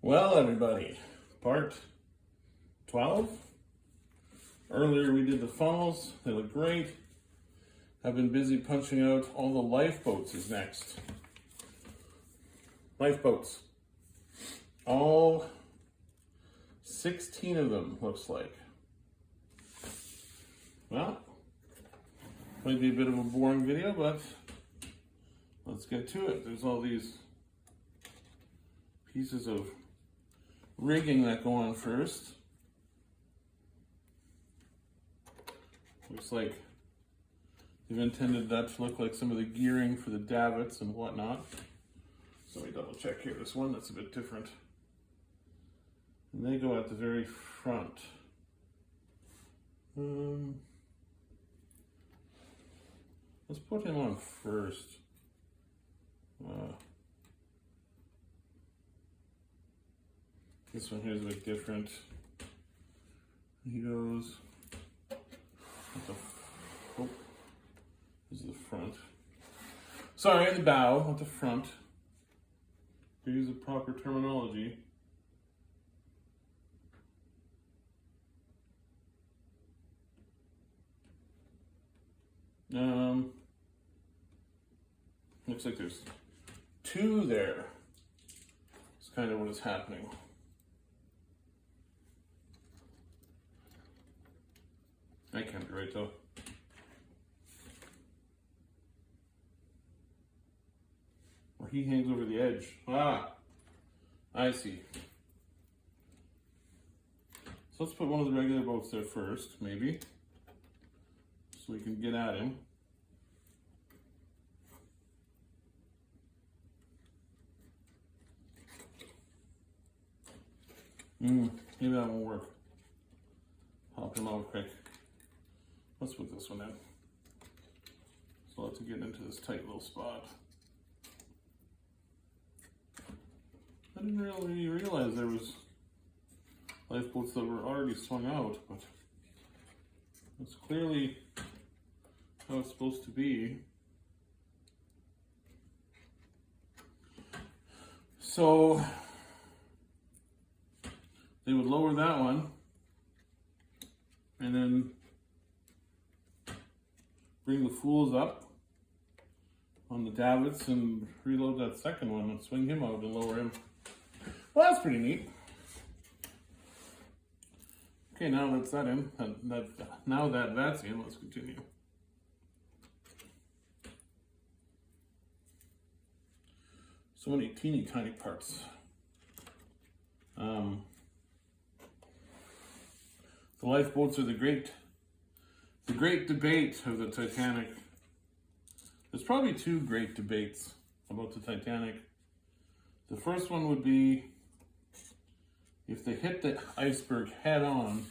Well, everybody, part 12. Earlier we did the funnels. They look great. I've been busy punching out all the lifeboats is next. Lifeboats. All 16 of them, looks like. Well, might be a bit of a boring video, but let's get to it. There's all these pieces of rigging that go on first. Looks like they've intended that to look like some of the gearing for the davits and whatnot. So let me double check here. This one that's a bit different. And they go at the very front. Let's put him on first. This one here is a bit different. He goes at the, oh, this is the front. Sorry, the bow, at the front. To use the proper terminology. Looks like there's two there. That's kind of what is happening. I can't be right though. Or he hangs over the edge. Ah, I see. So let's put one of the regular boats there first, maybe. So we can get at him. Maybe that won't work. Hop him out quick. Let's put this one in. So I'll have to get into this tight little spot. I didn't really realize there was lifeboats that were already swung out, but it's clearly how it's supposed to be. So they would lower that one and then bring the fools up on the davits and reload that second one and swing him out and lower him. Well, that's pretty neat. Okay, now that's that in. Now that that's in, let's continue. So many teeny tiny parts. The lifeboats are the great debate of the Titanic. There's probably two great debates about the Titanic. The first one would be if they hit the iceberg head on,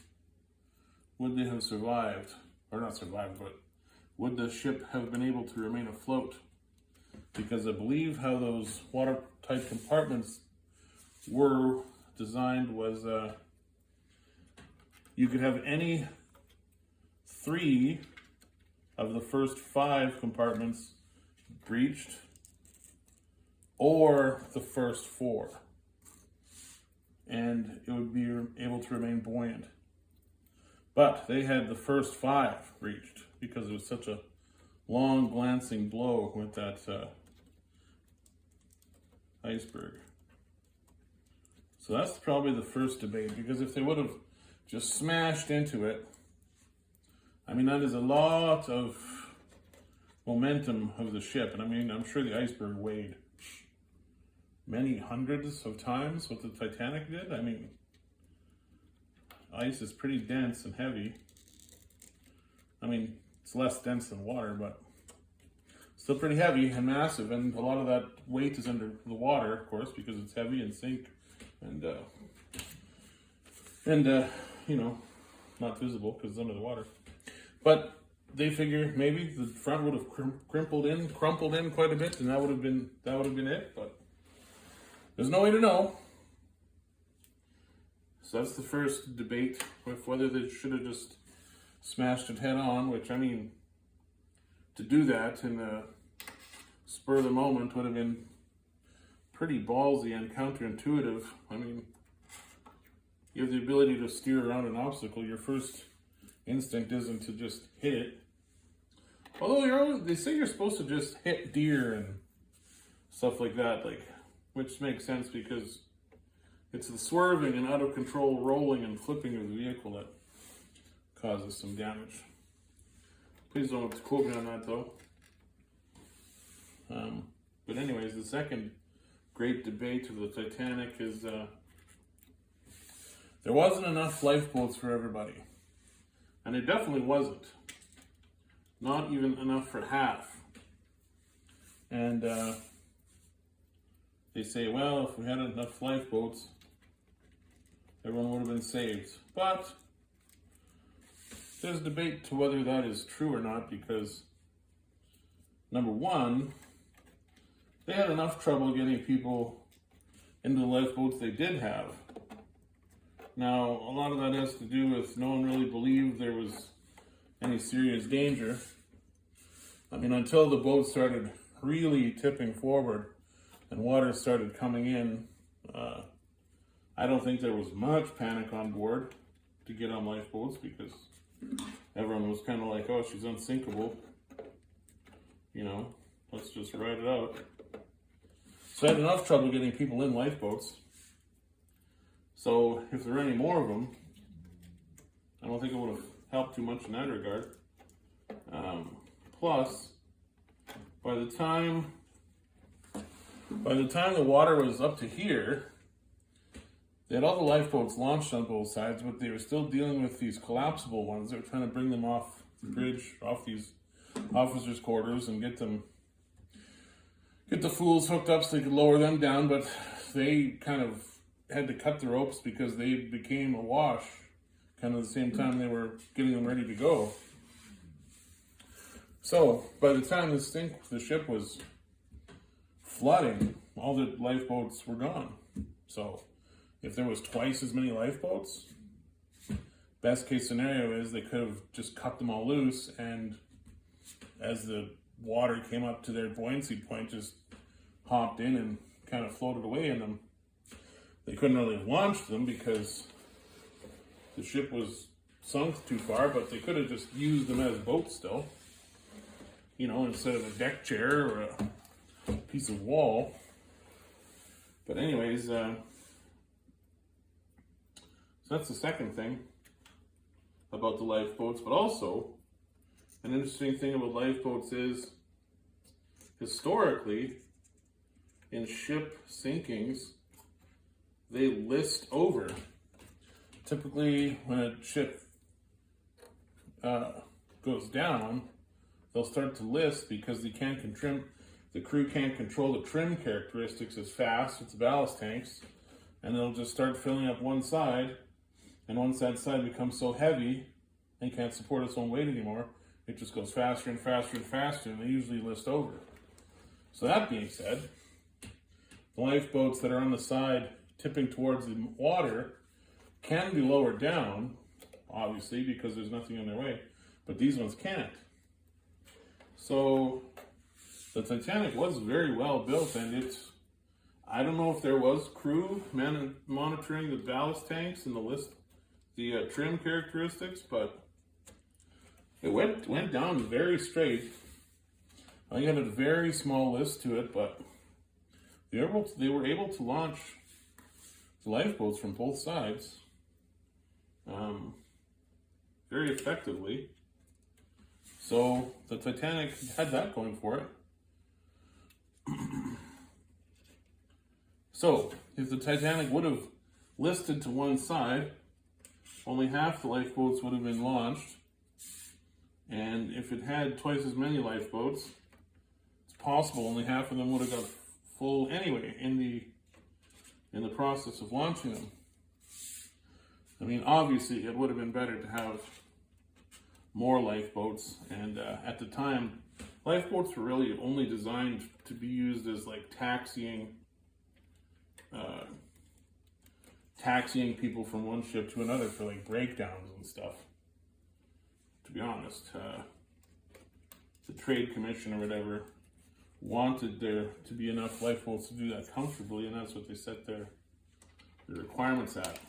would they have survived? Or not survived, but would the ship have been able to remain afloat? Because I believe how those watertight compartments were designed was you could have any 3 of the first 5 compartments breached or the first 4, and it would be able to remain buoyant. But they had the first 5 breached because it was such a long glancing blow with that iceberg. So that's probably the first debate, because if they would have just smashed into it, I mean, that is a lot of momentum of the ship. And I mean, I'm sure the iceberg weighed many hundreds of times what the Titanic did. I mean, ice is pretty dense and heavy. I mean, it's less dense than water, but still pretty heavy and massive. And a lot of that weight is under the water, of course, because it's heavy and sink and you know, not visible because it's under the water. But they figure maybe the front would have crumpled in quite a bit, and that would have been it. But there's no way to know. So that's the first debate, with whether they should have just smashed it head on. Which, I mean, to do that in the spur of the moment would have been pretty ballsy and counterintuitive. I mean, you have the ability to steer around an obstacle. Your first instinct isn't to just hit it. Although they say you're supposed to just hit deer and stuff like that, which makes sense because it's the swerving and out of control rolling and flipping of the vehicle that causes some damage. Please don't quote me on that though. But anyways, the second great debate of the Titanic is there wasn't enough lifeboats for everybody. And there definitely wasn't. Not even enough for half. And they say, well, if we had enough lifeboats, everyone would have been saved. But there's debate to whether that is true or not because, number one, they had enough trouble getting people into the lifeboats they did have. Now, a lot of that has to do with no one really believed there was any serious danger. I mean, until the boat started really tipping forward and water started coming in, I don't think there was much panic on board to get on lifeboats because everyone was kind of like, oh, she's unsinkable. You know, let's just ride it out. So I had enough trouble getting people in lifeboats. So if there were any more of them, I don't think it would have helped too much in that regard. Plus, by the time the water was up to here, they had all the lifeboats launched on both sides, but they were still dealing with these collapsible ones. They were trying to bring them off the bridge, off these officers' quarters, and get the fools hooked up so they could lower them down, but they kind of had to cut the ropes because they became awash kind of the same time they were getting them ready to go. So by the time the ship was flooding, all the lifeboats were gone. So if there was twice as many lifeboats, best case scenario is they could have just cut them all loose, and as the water came up to their buoyancy point, just hopped in and kind of floated away in them. They couldn't really launch them because the ship was sunk too far, but they could have just used them as boats still. You know, instead of a deck chair or a piece of wall. But anyways, so that's the second thing about the lifeboats. But also, an interesting thing about lifeboats is, historically, in ship sinkings, they list over. Typically, when a ship goes down, they'll start to list because the crew can't control the trim characteristics as fast with the ballast tanks, and they'll just start filling up one side, and once that side becomes so heavy and can't support its own weight anymore, it just goes faster and faster and faster, and they usually list over. So that being said, the lifeboats that are on the side tipping towards the water can be lowered down, obviously, because there's nothing in their way, but these ones can't. So the Titanic was very well built, and I don't know if there was crew monitoring the ballast tanks and the trim characteristics, but it went down very straight. I had a very small list to it, but they were able to launch the lifeboats from both sides very effectively. So the Titanic had that going for it. So if the Titanic would have listed to one side, only half the lifeboats would have been launched. And if it had twice as many lifeboats, it's possible only half of them would have got full anyway in the process of launching them. I mean, obviously it would have been better to have more lifeboats, and at the time, lifeboats were really only designed to be used as like taxiing people from one ship to another for like breakdowns and stuff. To be honest, the Trade Commission or whatever wanted there to be enough lifeboats to do that comfortably, and that's what they set their requirements at.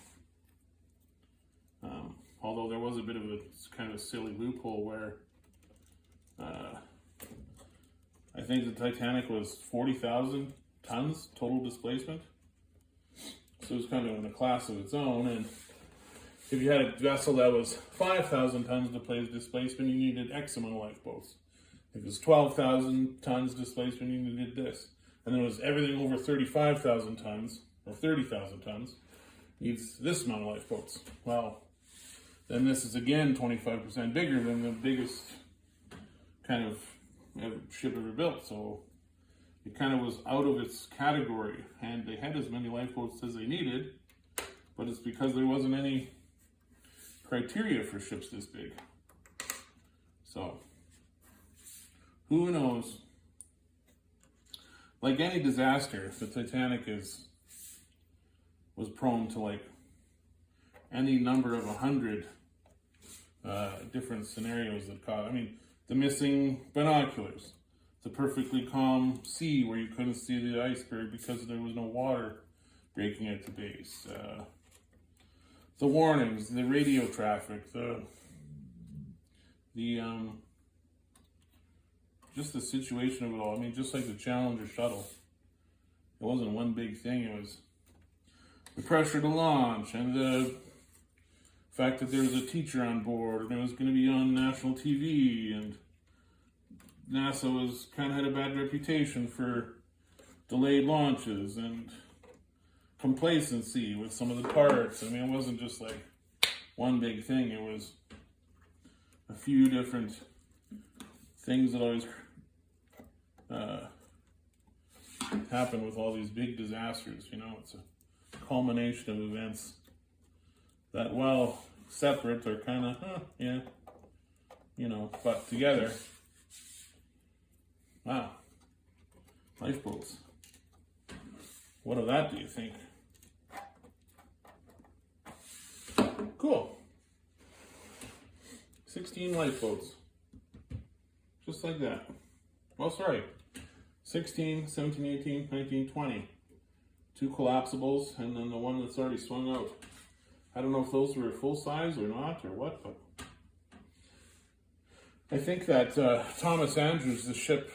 Although there was a bit of a kind of a silly loophole where I think the Titanic was 40,000 tons total displacement. So it was kind of in a class of its own, and if you had a vessel that was 5,000 tons displacement, you needed X amount of lifeboats. If it was 12,000 tons displacement, you needed this. And then it was everything over 35,000 tons, or 30,000 tons, needs this amount of lifeboats. Well, then this is again 25% bigger than the biggest kind of ship ever built. So it kind of was out of its category, and they had as many lifeboats as they needed, but it's because there wasn't any criteria for ships this big. So, who knows? Like any disaster, the Titanic was prone to like any number of 100 different scenarios that caused. I mean, the missing binoculars, the perfectly calm sea where you couldn't see the iceberg because there was no water breaking at the base. The warnings, the radio traffic, just the situation of it all. I mean, just like the Challenger shuttle, it wasn't one big thing. It was the pressure to launch and the fact that there was a teacher on board and it was going to be on national TV, and NASA was kind of had a bad reputation for delayed launches and complacency with some of the parts. I mean, it wasn't just like one big thing. It was a few different things that always happen with all these big disasters. You know, it's a culmination of events that, while separate, are kind of, yeah, you know, but together. Wow. Lifeboats. What of that do you think? Cool. 16 lifeboats. Just like that. Well, sorry. 16, 17, 18, 19, 20. 2 collapsibles, and then the one that's already swung out. I don't know if those were full size or not, or what, but I think that Thomas Andrews, the ship,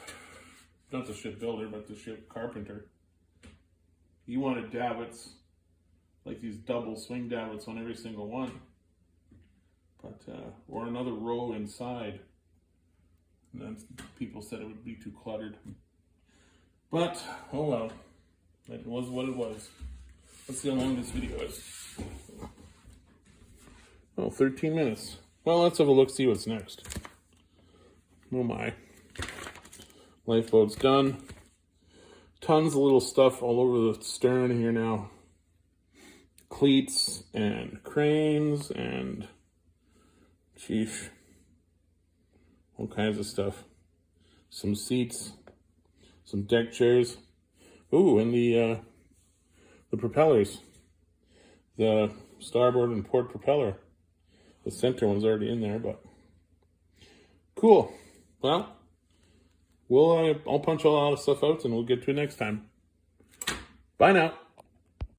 not the shipbuilder, but the ship carpenter, he wanted davits, like these double swing davits on every single one, but or another row inside. And then people said it would be too cluttered. But, oh well, it was what it was. Let's see how long this video is. Oh, 13 minutes. Well, let's have a look, see what's next. Oh my. Lifeboat's done. Tons of little stuff all over the stern here now. Cleats and cranes and, sheesh, all kinds of stuff. Some seats, some deck chairs. Ooh, and the propellers. The starboard and port propeller. The center one's already in there, but cool. Well, I'll punch a lot of stuff out and we'll get to it next time. Bye now.